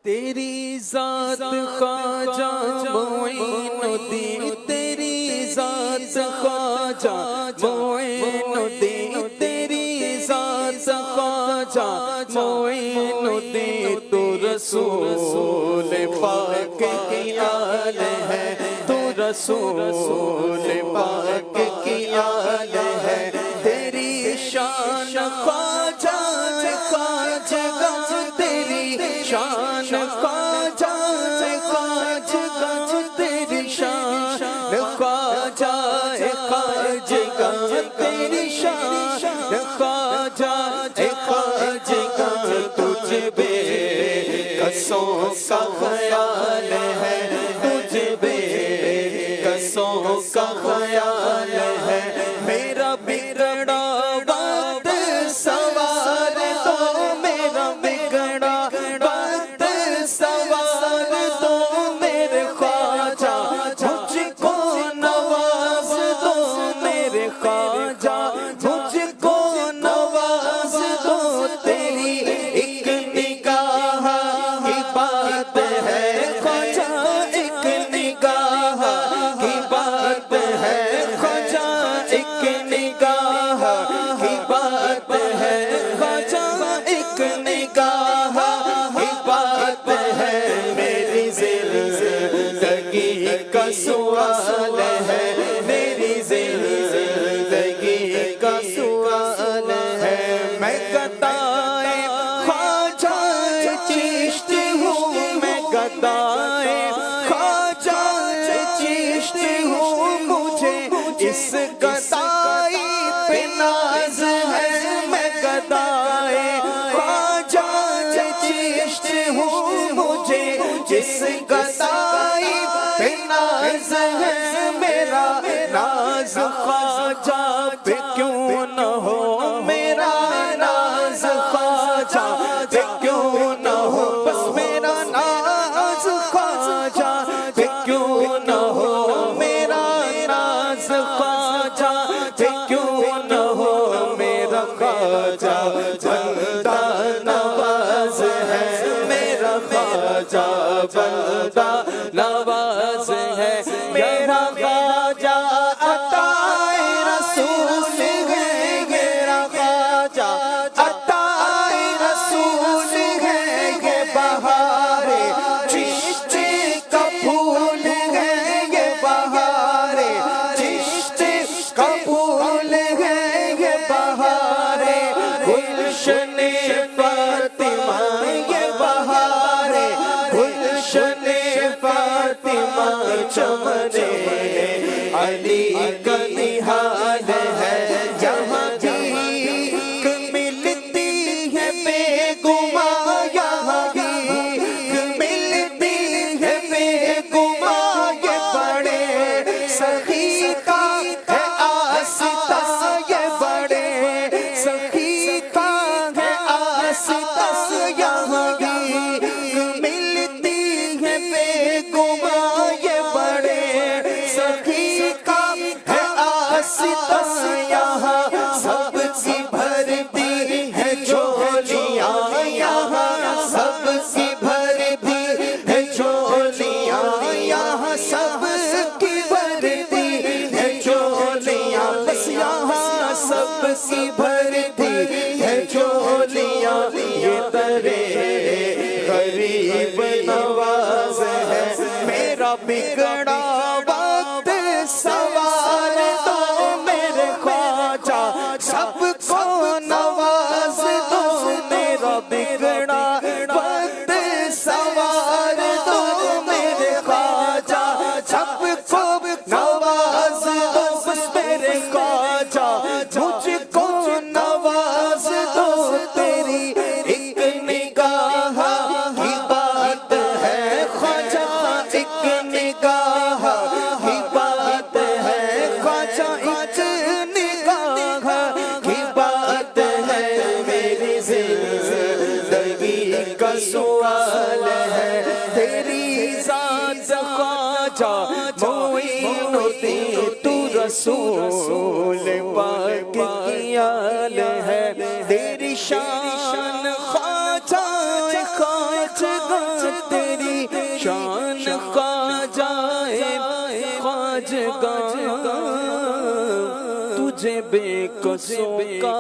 تیری ذات خواجہ معین الدین، تیری ذات خواجہ معین الدین، تیری ذات خواجہ معین الدین، تو رسول پاک کی آل ہے، تو رسول پاک کی آل ہے، تیری شان خواجہ خواجہ تیری شان خواجہ خواجہ تیری شان خواجہ خواجہ تیری شان خواجہ خواجہ، تجھ بے قصوں کا خیال ہے، تجھ بے قصوں کا خیال ہے، میرا بگڑا وقت سوار دو، میرا بگڑا وقت سوار دو، میرے خواجہ مجھ کو نواز دو، میرے خواجہ مجھ کو نواز دو، تیری ایک نگاہ کی بات ہے خواجہ، ایک نگاہ کی بات ہے خواجہ، ایک نگاہ کی بات ہے خواجہ، ایک نگاہ کی بات ہے، میری زندگی کا سوال ہے، میری زندگی کا سوال ہے، میں گدائے خواجہ چشت ہوں، میں گدائے خواجہ چشت ہوں، مجھے اس گدائی پہ ناز ہے، میں گدائے خواجہ چشت ہوں، مجھے اس گدائی پہ ناز ہے، میرا ناز خواجہ پہ کیوں نہ ہو، میرا ناز خواجہ پہ کیوں نہ ہو، بس میرا ناز خواجہ پہ کیوں نہ ہو، میرا ناز خواجہ پہ کیوں نہ ہو، میرا خواجہ بندہ نواز ہے، میرا خواجہ بندہ نواز ہے، میرا خواجہ عطائے رسول ہے، میرا خواجہ عطائے رسول ہے، یہ بہار چشت کا پھول ہے، یہ بہار چشت کا پھول ہے، یہ بہار گلشن فاطمہ، یہ بہار گلشن فاطمہ، چمن علی کا نہال ہے، جہاں بھی ملتی ہے بے گماں، یہاں بھی ملتی ہے بے گماں، یہ بڑے سخی کا ہے آستہ، یہ بڑے سخی کا ہے آستہ، یہاں بھی ملتی ہے بے گماں، یہ بڑے سخی کا ہے آستہ، یہاں سب کی بھرتی ہے جھولیاں، یہاں سب کی بھرتی ہے جھولیاں، یہاں سب کی بھرتی ہے جھولیاں، بس یہاں سب کی بھرتی ہے جھولیاں، یہ درے غریب نواز ہے، میرا بگڑا وقت سوار دو، میرے خواجہ سب کو نواز دو، میرا بگڑا وقت سوار دو، میرے خواجہ سب کو نواز دو، بس میرے خواجہ مجھ کو نواز دو، تیری ایک نگاہ کی بات ہے خواجہ، ایک نگاہ کی بات ہے خواجہ، ایک نگاہ کی بات ہے، میری زندگی کا سوال ہے، تیری ذات خواجہ معین الدین، تو رسول پاک کی آل ہے، تیری شان خواجہ خواجہ تیری شان خواجہ خواجگاں، تجھے بے کسوں کا